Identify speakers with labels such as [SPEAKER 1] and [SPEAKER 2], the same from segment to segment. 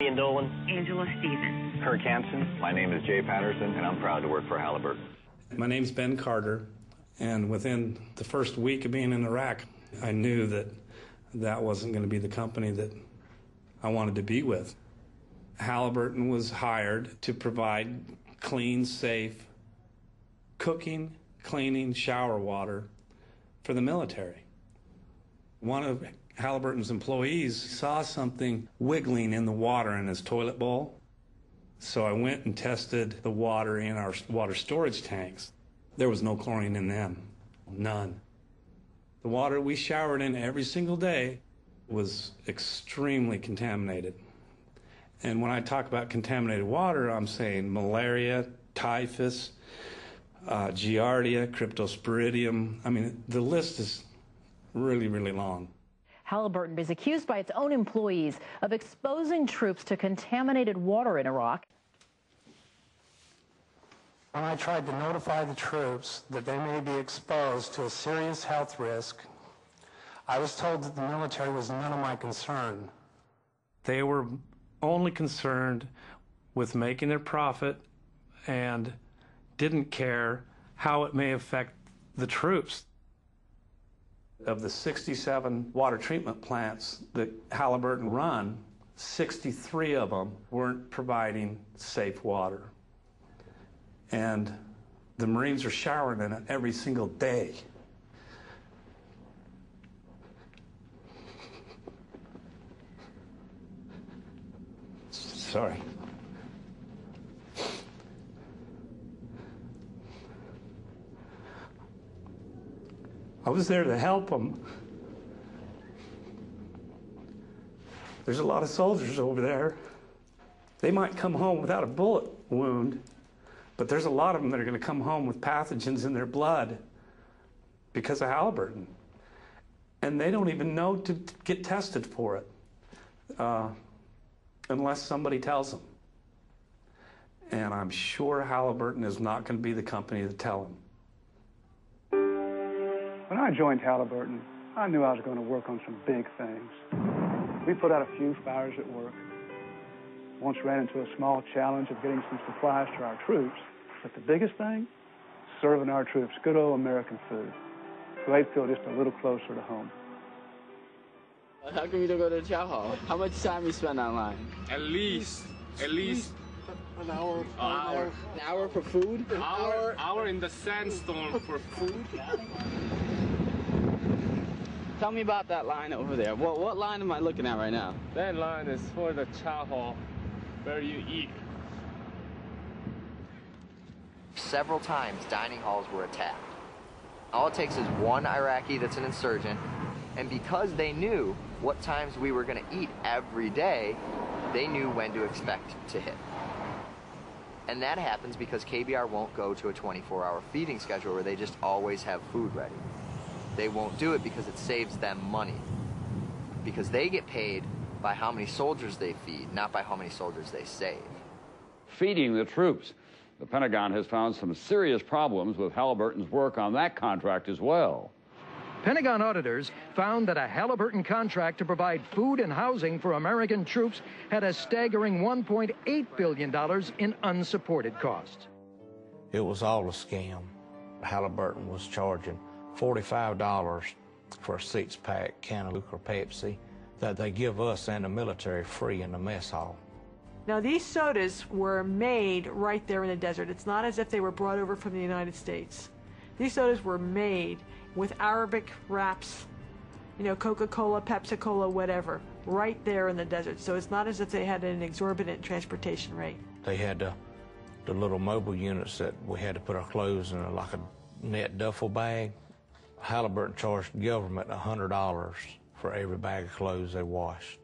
[SPEAKER 1] Ian Dolan.
[SPEAKER 2] Angela Stevens.
[SPEAKER 3] Kirk Hansen. My name is Jay Patterson, and I'm proud to work for Halliburton.
[SPEAKER 4] My name's Ben Carter, and within the first week of being in Iraq, I knew that that wasn't going to be the company that I wanted to be with. Halliburton was hired to provide clean, safe cooking, cleaning, shower water for the military. One of Halliburton's employees saw something wiggling in the water in his toilet bowl. So I went and tested the water in our water storage tanks. There was no chlorine in them, none. The water we showered in every single day was extremely contaminated. And when I talk about contaminated water, I'm saying malaria, typhus, giardia, cryptosporidium. I mean, the list is really, really long.
[SPEAKER 5] Halliburton is accused by its own employees of exposing troops to contaminated water in Iraq.
[SPEAKER 6] When I tried to notify the troops that they may be exposed to a serious health risk, I was told that the military was none of my concern.
[SPEAKER 4] They were only concerned with making their profit and didn't care how it may affect the troops. Of the 67 water treatment plants that Halliburton run, 63 of them weren't providing safe water. And the Marines are showering in it every single day. Sorry. I was there to help them. There's a lot of soldiers over there. They might come home without a bullet wound, but there's a lot of them that are going to come home with pathogens in their blood because of Halliburton. And they don't even know to get tested for it unless somebody tells them. And I'm sure Halliburton is not going to be the company to tell them.
[SPEAKER 7] When I joined Halliburton, I knew I was going to work on some big things. We put out a few fires at work. Once ran into a small challenge of getting some supplies to our troops. But the biggest thing, serving our troops good old American food. So they'd feel just a little closer to home.
[SPEAKER 8] How come you don't go to the chow hall? How much time you spend online?
[SPEAKER 9] At least
[SPEAKER 6] an hour.
[SPEAKER 8] An hour for food?
[SPEAKER 9] An hour in the sandstorm for food.
[SPEAKER 8] Tell me about that line over there. What line am I looking at right now?
[SPEAKER 9] That line is for the chow hall, where you eat.
[SPEAKER 10] Several times, dining halls were attacked. All it takes is one Iraqi that's an insurgent, and because they knew what times we were going to eat every day, they knew when to expect to hit. And that happens because KBR won't go to a 24-hour feeding schedule where they just always have food ready. They won't do it because it saves them money. Because they get paid by how many soldiers they feed, not by how many soldiers they save.
[SPEAKER 11] Feeding the troops. The Pentagon has found some serious problems with Halliburton's work on that contract as well.
[SPEAKER 12] Pentagon auditors found that a Halliburton contract to provide food and housing for American troops had a staggering $1.8 billion in unsupported costs.
[SPEAKER 13] It was all a scam. Halliburton was charging $45 for a six-pack can of Coke or Pepsi that they give us and the military free in the mess hall.
[SPEAKER 14] Now, these sodas were made right there in the desert. It's not as if they were brought over from the United States. These sodas were made with Arabic wraps, you know, Coca-Cola, Pepsi-Cola, whatever, right there in the desert. So it's not as if they had an exorbitant transportation rate.
[SPEAKER 13] They had the little mobile units that we had to put our clothes in, like a net duffel bag. Halliburton charged the government $100 for every bag of clothes they washed.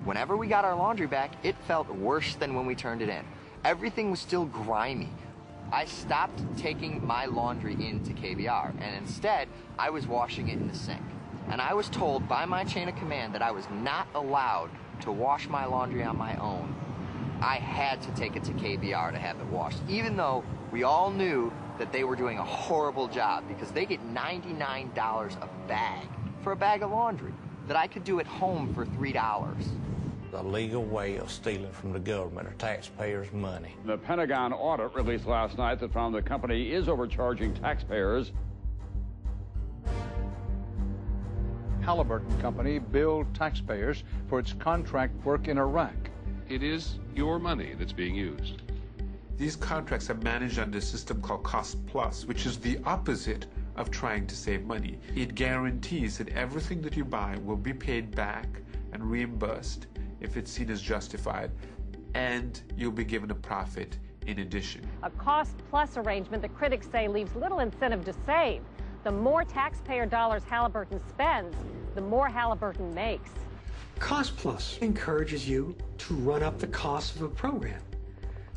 [SPEAKER 10] Whenever we got our laundry back, it felt worse than when we turned it in. Everything was still grimy. I stopped taking my laundry into KBR, and instead, I was washing it in the sink. And I was told by my chain of command that I was not allowed to wash my laundry on my own. I had to take it to KBR to have it washed, even though we all knew that they were doing a horrible job because they get $99 a bag for a bag of laundry that I could do at home for $3.
[SPEAKER 13] a legal way of stealing from the government or taxpayers' money.
[SPEAKER 11] The Pentagon audit released last night that found the company is overcharging taxpayers.
[SPEAKER 1] Halliburton Company billed taxpayers for its contract work in Iraq.
[SPEAKER 2] It is your money that's being used.
[SPEAKER 15] These contracts are managed under a system called cost plus, which is the opposite of trying to save money. It guarantees that everything that you buy will be paid back and reimbursed if it's seen as justified, and you'll be given a profit in addition.
[SPEAKER 16] A cost-plus arrangement that critics say leaves little incentive to save. The more taxpayer dollars Halliburton spends, the more Halliburton makes.
[SPEAKER 17] Cost-plus encourages you to run up the cost of a program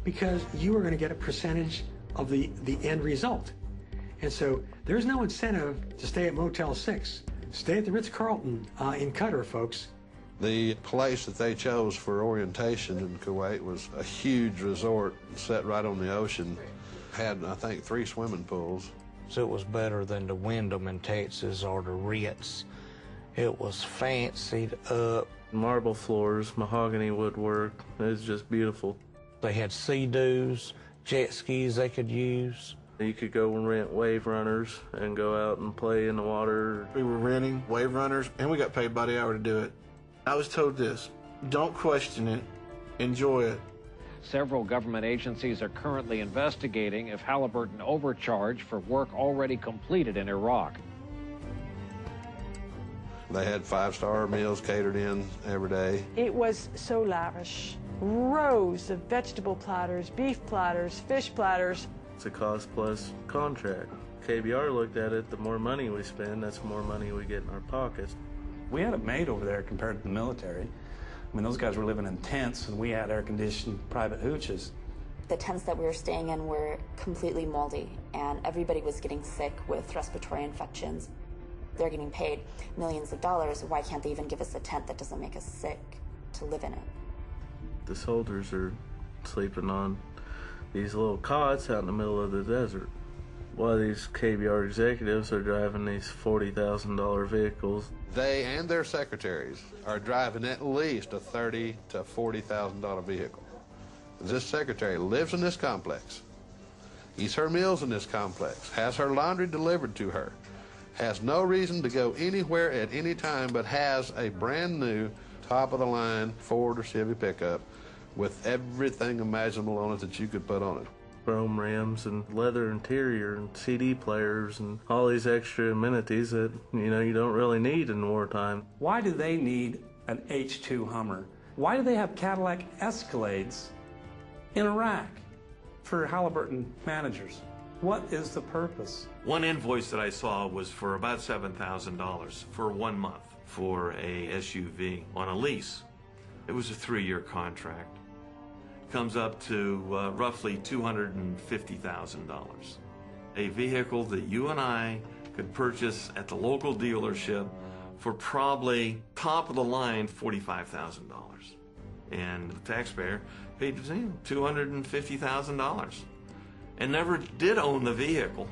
[SPEAKER 17] because you are going to get a percentage of the end result. And so there's no incentive to stay at Motel 6. Stay at the Ritz-Carlton in Qatar, folks.
[SPEAKER 18] The place that they chose for orientation in Kuwait was a huge resort set right on the ocean. Had, I think, 3 swimming pools.
[SPEAKER 13] So it was better than the Wyndham in Texas or the Ritz. It was fancied up.
[SPEAKER 19] Marble floors, mahogany woodwork. It was just beautiful.
[SPEAKER 13] They had sea-doos, jet skis they could use.
[SPEAKER 19] You could go and rent wave runners and go out and play in the water.
[SPEAKER 20] We were renting wave runners, and we got paid by the hour to do it. I was told this: don't question it, enjoy it.
[SPEAKER 21] Several government agencies are currently investigating if Halliburton overcharged for work already completed in Iraq.
[SPEAKER 18] They had 5-star meals catered in every day.
[SPEAKER 14] It was so lavish. Rows of vegetable platters, beef platters, fish platters.
[SPEAKER 19] It's a cost-plus contract. KBR looked at it, the more money we spend, that's the more money we get in our pockets.
[SPEAKER 4] We had it made over there compared to the military. I mean, those guys were living in tents, and we had air-conditioned private hooches.
[SPEAKER 22] The tents that we were staying in were completely moldy, and everybody was getting sick with respiratory infections. They're getting paid millions of dollars. Why can't they even give us a tent that doesn't make us sick to live in it?
[SPEAKER 19] The soldiers are sleeping on these little cots out in the middle of the desert, while these KBR executives are driving these $40,000 vehicles.
[SPEAKER 18] They and their secretaries are driving at least a $30,000 to $40,000 vehicle. This secretary lives in this complex, eats her meals in this complex, has her laundry delivered to her, has no reason to go anywhere at any time, but has a brand new top-of-the-line Ford or Chevy pickup with everything imaginable on it that you could put on it.
[SPEAKER 19] Chrome rims and leather interior and CD players and all these extra amenities that, you don't really need in wartime.
[SPEAKER 4] Why do they need an H2 Hummer? Why do they have Cadillac Escalades in Iraq for Halliburton managers? What is the purpose?
[SPEAKER 23] One invoice that I saw was for about $7,000 for 1 month for a SUV on a lease. It was a 3-year contract. Comes up to roughly $250,000. A vehicle that you and I could purchase at the local dealership for probably top of the line $45,000. And the taxpayer paid $250,000 and never did own the vehicle.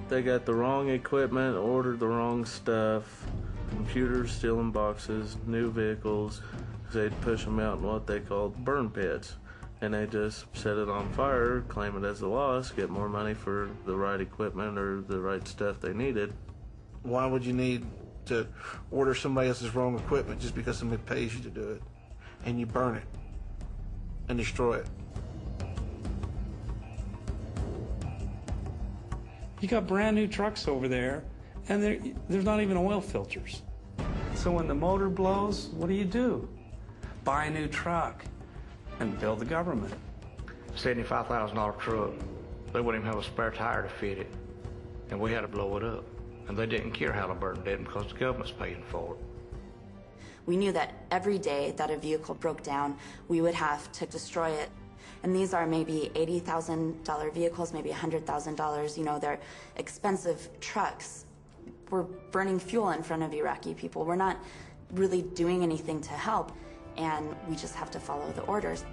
[SPEAKER 19] They got the wrong equipment, ordered the wrong stuff, computers still in boxes, new vehicles. They'd push them out in what they called burn pits, and they just set it on fire, claim it as a loss, get more money for the right equipment or the right stuff they needed.
[SPEAKER 20] Why would you need to order somebody else's wrong equipment just because somebody pays you to do it, and you burn it and destroy it?
[SPEAKER 4] You got brand new trucks over there, and there's not even oil filters. So when the motor blows, what do? Buy a new truck and build the government.
[SPEAKER 13] $75,000 truck. They wouldn't even have a spare tire to fit it, and we had to blow it up. And they didn't care Halliburton did because the government's paying for it.
[SPEAKER 22] We knew that every day that a vehicle broke down, we would have to destroy it. And these are maybe $80,000 vehicles, maybe $100,000. They're expensive trucks. We're burning fuel in front of Iraqi people. We're not really doing anything to help, and we just have to follow the orders.